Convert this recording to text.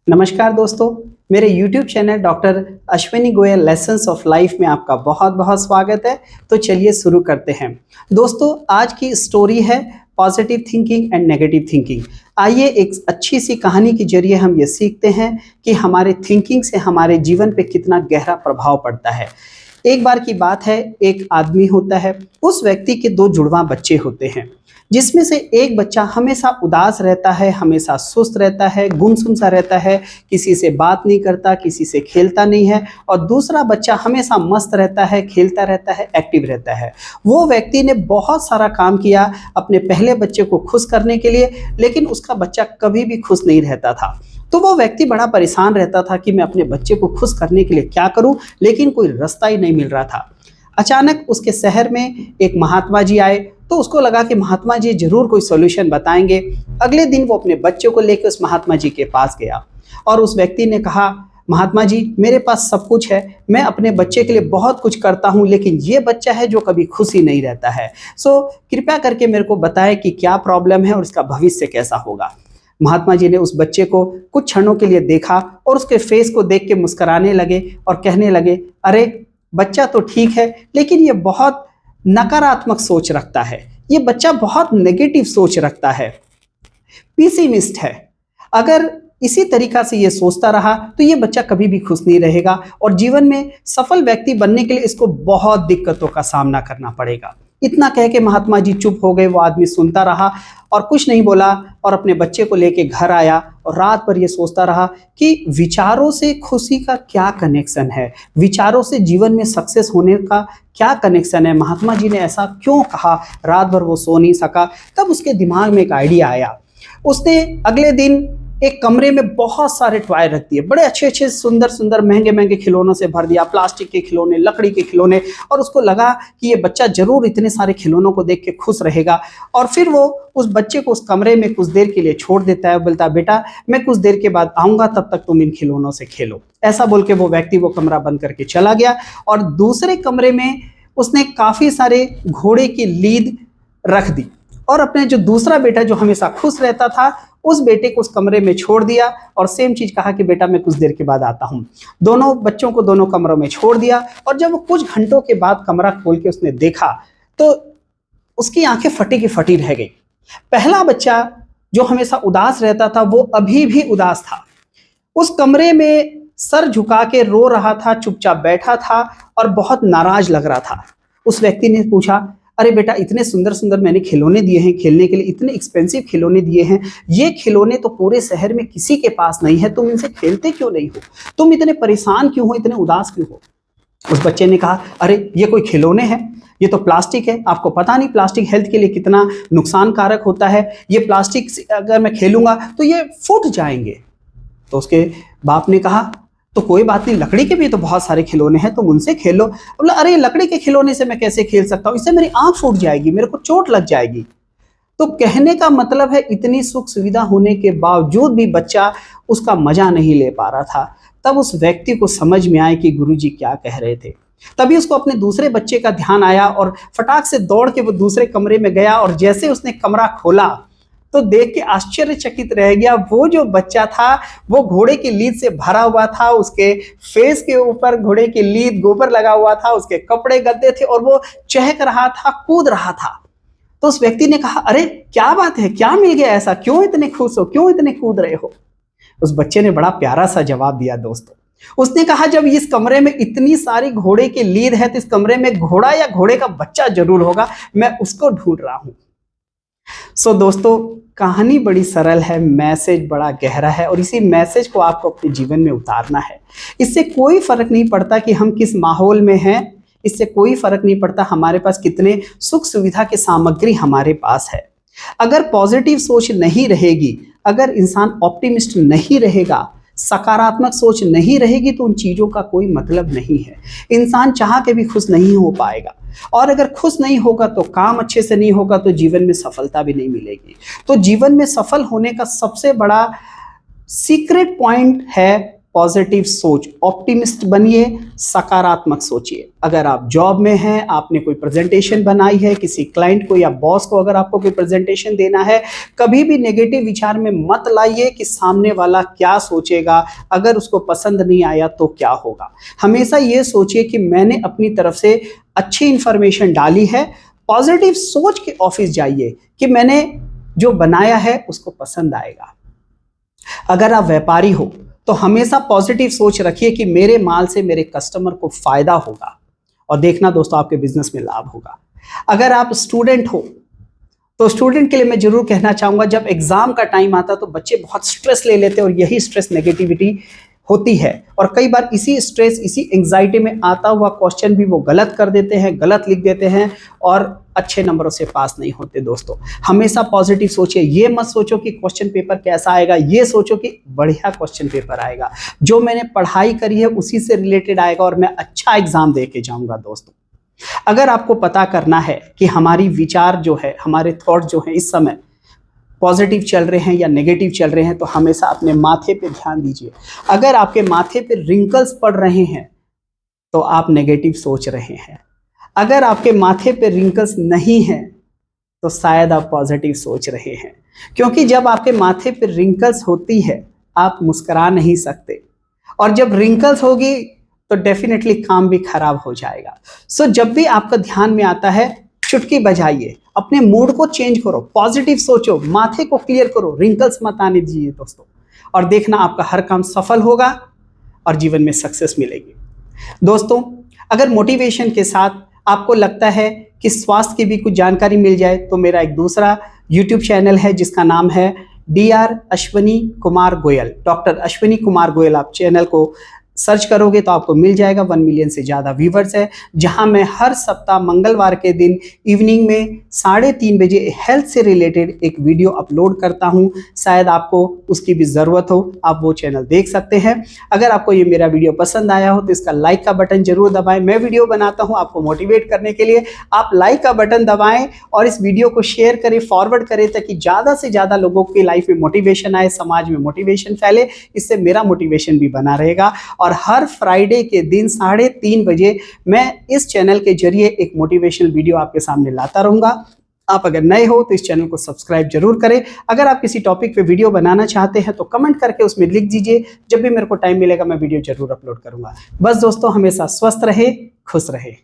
नमस्कार दोस्तों, मेरे YouTube channel doctor Ashwini Goyal lessons of life में आपका बहुत बहुत स्वागत है। तो चलिए शुरू करते हैं। दोस्तों, आज की स्टोरी है positive thinking and negative thinking. आइए एक अच्छी सी कहानी के जरिए हम ये सीखते हैं कि हमारे थिंकिंग से हमारे जीवन पे कितना गहरा प्रभाव पड़ता है। एक बार की बात है, एक आदमी होता है, उस व्यक्ति के दो जुड़वा बच्चे होते हैं, जिसमें से एक बच्चा हमेशा उदास रहता है, हमेशा सुस्त रहता है, गुमसुम सा रहता है, किसी से बात नहीं करता, किसी से खेलता नहीं है। और दूसरा बच्चा हमेशा मस्त रहता है, खेलता रहता है, एक्टिव रहता है। वो व्यक्ति ने बहुत सारा काम किया अपने पहले बच्चे को खुश करने के लिए, लेकिन उसका बच्चा कभी भी खुश नहीं रहता था। तो वो व्यक्ति बड़ा परेशान रहता था कि मैं अपने बच्चे को खुश करने के लिए क्या करूं, लेकिन कोई रास्ता ही नहीं मिल रहा था। अचानक उसके शहर में एक महात्मा जी आए, तो उसको लगा कि महात्मा जी जरूर कोई सॉल्यूशन बताएंगे। अगले दिन वो अपने बच्चे को लेकर उस महात्मा जी के पास गया और उस व्यक्ति ने कहा, महात्मा जी, मेरे पास सब कुछ है, मैं अपने बच्चे के लिए बहुत कुछ करता हूं, लेकिन ये बच्चा है जो कभी खुश ही नहीं रहता है। सो कृपया करके मेरे को बताएं कि क्या प्रॉब्लम है और इसका भविष्य कैसा होगा। महात्मा जी ने उस बच्चे को कुछ क्षणों के लिए देखा और उसके फेस को देख के मुस्कुराने लगे और कहने लगे, अरे बच्चा तो ठीक है, लेकिन ये बहुत नकारात्मक सोच रखता है, ये बच्चा बहुत नेगेटिव सोच रखता है, पेसिमिस्ट है। अगर इसी तरीका से ये सोचता रहा तो ये बच्चा कभी भी खुश नहीं रहेगा और जीवन में सफल व्यक्ति बनने के लिए इसको बहुत दिक्कतों का सामना करना पड़ेगा। इतना कह के महात्मा जी चुप हो गए। वो आदमी सुनता रहा और कुछ नहीं बोला और अपने बच्चे को लेके घर आया और रात भर ये सोचता रहा कि विचारों से खुशी का क्या कनेक्शन है, विचारों से जीवन में सक्सेस होने का क्या कनेक्शन है, महात्मा जी ने ऐसा क्यों कहा। रात भर वो सो नहीं सका। तब उसके दिमाग में एक आइडिया आया। उसने अगले दिन एक कमरे में बहुत सारे टॉय रख दिए, बड़े अच्छे अच्छे सुंदर सुंदर महंगे महंगे खिलौनों से भर दिया, प्लास्टिक के खिलौने, लकड़ी के खिलौने। और उसको लगा कि ये बच्चा जरूर इतने सारे खिलौनों को देख के खुश रहेगा। और फिर वो उस बच्चे को उस कमरे में कुछ देर के लिए छोड़ देता है, बोलता है, बेटा मैं कुछ देर के बाद आऊंगा, तब तक तुम इन खिलौनों से खेलो। ऐसा बोल के वो व्यक्ति वो कमरा बंद करके चला गया और दूसरे कमरे में उसने काफी सारे घोड़े की लीद रख दी और अपने जो दूसरा बेटा जो हमेशा खुश रहता था, उस बेटे को उस कमरे में छोड़ दिया और सेम चीज कहा कि बेटा मैं कुछ देर के बाद आता हूं। दोनों बच्चों को दोनों कमरों में छोड़ दिया और जब वो कुछ घंटों के बाद कमरा खोल के उसने देखा तो उसकी आंखें फटी की फटी रह गई। पहला बच्चा जो हमेशा उदास रहता था वो अभी भी उदास था, उस कमरे में सर झुका के रो रहा था, चुपचाप बैठा था और बहुत नाराज लग रहा था। उस व्यक्ति ने पूछा, अरे बेटा, इतने सुंदर सुंदर मैंने खिलौने दिए हैं खेलने के लिए, इतने एक्सपेंसिव खिलौने दिए हैं, ये खिलौने तो पूरे शहर में किसी के पास नहीं है, तुम इनसे खेलते क्यों नहीं हो, तुम इतने परेशान क्यों हो, इतने उदास क्यों हो। उस बच्चे ने कहा, अरे ये कोई खिलौने हैं, ये तो प्लास्टिक है, आपको पता नहीं प्लास्टिक हेल्थ के लिए कितना नुकसानकारक होता है, ये प्लास्टिक से अगर मैं खेलूंगा तो ये फूट जाएंगे। तो उसके बाप ने कहा, तो कोई बात नहीं, लकड़ी के भी तो बहुत सारे खिलौने हैं, तुम उनसे खेलो। बोला, अरे लकड़ी के खिलौने से मैं कैसे खेल सकता हूँ, इससे मेरी आंख फूट जाएगी, मेरे को चोट लग जाएगी। तो कहने का मतलब है, इतनी सुख सुविधा होने के बावजूद भी बच्चा उसका मजा नहीं ले पा रहा था। तब उस व्यक्ति को समझ में आया कि गुरुजी क्या कह रहे थे। तभी उसको अपने दूसरे बच्चे का ध्यान आया और फटाक से दौड़ के वो दूसरे कमरे में गया और जैसे उसने कमरा खोला तो देख के आश्चर्यचकित रह गया। वो जो बच्चा था वो घोड़े की लीद से भरा हुआ था, उसके फेस के ऊपर घोड़े की लीद गोबर लगा हुआ था, उसके कपड़े गंदे थे और वो चहक रहा था, कूद रहा था। तो उस व्यक्ति ने कहा, अरे क्या बात है, क्या मिल गया ऐसा, क्यों इतने खुश हो, क्यों इतने कूद रहे हो। उस बच्चे ने बड़ा प्यारा सा जवाब दिया दोस्तों। उसने कहा, जब इस कमरे में इतनी सारी घोड़े की लीद है तो इस कमरे में घोड़ा या घोड़े का बच्चा जरूर होगा, मैं उसको ढूंढ रहा हूं। सो दोस्तों, कहानी बड़ी सरल है, मैसेज बड़ा गहरा है और इसी मैसेज को आपको अपने जीवन में उतारना है। इससे कोई फर्क नहीं पड़ता कि हम किस माहौल में हैं, इससे कोई फर्क नहीं पड़ता हमारे पास कितने सुख सुविधा की सामग्री हमारे पास है। अगर पॉजिटिव सोच नहीं रहेगी, अगर इंसान ऑप्टिमिस्ट नहीं रहेगा, सकारात्मक सोच नहीं रहेगी, तो उन चीजों का कोई मतलब नहीं है। इंसान चाह के भी खुश नहीं हो पाएगा और अगर खुश नहीं होगा तो काम अच्छे से नहीं होगा, तो जीवन में सफलता भी नहीं मिलेगी। तो जीवन में सफल होने का सबसे बड़ा सीक्रेट पॉइंट है पॉजिटिव सोच, ऑप्टिमिस्ट बनिए, सकारात्मक सोचिए। अगर आप जॉब में हैं, आपने कोई प्रेजेंटेशन बनाई है किसी क्लाइंट को या बॉस को, अगर आपको कोई प्रेजेंटेशन देना है, कभी भी नेगेटिव विचार में मत लाइए कि सामने वाला क्या सोचेगा, अगर उसको पसंद नहीं आया तो क्या होगा। हमेशा ये सोचिए कि मैंने अपनी तरफ से अच्छी इंफॉर्मेशन डाली है। पॉजिटिव सोच के ऑफिस जाइए कि मैंने जो बनाया है उसको पसंद आएगा। अगर आप व्यापारी हो तो हमेशा पॉजिटिव सोच रखिए कि मेरे माल से मेरे कस्टमर को फायदा होगा, और देखना दोस्तों आपके बिजनेस में लाभ होगा। अगर आप स्टूडेंट हो तो स्टूडेंट के लिए मैं जरूर कहना चाहूंगा, जब एग्जाम का टाइम आता तो बच्चे बहुत स्ट्रेस ले लेते हैं, और यही स्ट्रेस नेगेटिविटी होती है। और कई बार इसी स्ट्रेस, इसी एंजाइटी में आता हुआ क्वेश्चन भी वो गलत कर देते हैं, गलत लिख देते हैं, और अच्छे नंबरों से पास नहीं होते। दोस्तों हमेशा पॉजिटिव सोचिए। ये मत सोचो कि क्वेश्चन पेपर कैसा आएगा, ये सोचो कि बढ़िया क्वेश्चन पेपर आएगा, जो मैंने पढ़ाई करी है उसी से रिलेटेड आएगा, और मैं अच्छा एग्जाम दे के जाऊंगा। दोस्तों अगर आपको पता करना है कि हमारी विचार जो है, हमारे थॉट जो है इस समय पॉजिटिव चल रहे हैं या नेगेटिव चल रहे हैं, तो हमेशा अपने माथे पे ध्यान दीजिए। अगर आपके माथे पे रिंकल्स पड़ रहे हैं तो आप नेगेटिव सोच रहे हैं। अगर आपके माथे पे रिंकल्स नहीं हैं तो शायद आप पॉजिटिव सोच रहे हैं, क्योंकि जब आपके माथे पे रिंकल्स होती है आप मुस्कुरा नहीं सकते, और जब रिंकल्स होगी तो डेफिनेटली काम भी खराब हो जाएगा। सो जब भी आपका ध्यान में आता है, चुटकी बजाइए, अपने मूड को चेंज करो, पॉजिटिव सोचो, माथे को क्लियर करो, रिंकल्स मत आने दीजिए दोस्तों, और देखना आपका हर काम सफल होगा और जीवन में सक्सेस मिलेगी। दोस्तों अगर मोटिवेशन के साथ आपको लगता है कि स्वास्थ्य की भी कुछ जानकारी मिल जाए, तो मेरा एक दूसरा यूट्यूब चैनल है जिसका नाम है DR अश्विनी कुमार गोयल। डॉक्टर अश्विनी कुमार गोयल आप चैनल को सर्च करोगे तो आपको मिल जाएगा। 1 मिलियन से ज़्यादा व्यूवर्स है, जहां मैं हर सप्ताह मंगलवार के दिन इवनिंग में 3:30 बजे हेल्थ से रिलेटेड एक वीडियो अपलोड करता हूं। शायद आपको उसकी भी ज़रूरत हो, आप वो चैनल देख सकते हैं। अगर आपको ये मेरा वीडियो पसंद आया हो तो इसका लाइक का बटन जरूर दबाएं। मैं वीडियो बनाता हूँ आपको मोटिवेट करने के लिए, आप लाइक का बटन दबाएं और इस वीडियो को शेयर करें, फॉरवर्ड करें, ताकि ज़्यादा से ज़्यादा लोगों की लाइफ में मोटिवेशन आए, समाज में मोटिवेशन फैले। इससे मेरा मोटिवेशन भी बना रहेगा। और हर फ्राइडे के दिन 3:30 बजे मैं इस चैनल के जरिए एक मोटिवेशनल वीडियो आपके सामने लाता रहूंगा। आप अगर नए हो तो इस चैनल को सब्सक्राइब जरूर करें। अगर आप किसी टॉपिक पे वीडियो बनाना चाहते हैं तो कमेंट करके उसमें लिख दीजिए, जब भी मेरे को टाइम मिलेगा मैं वीडियो जरूर अपलोड करूंगा। बस दोस्तों हमेशा स्वस्थ रहे, खुश रहे।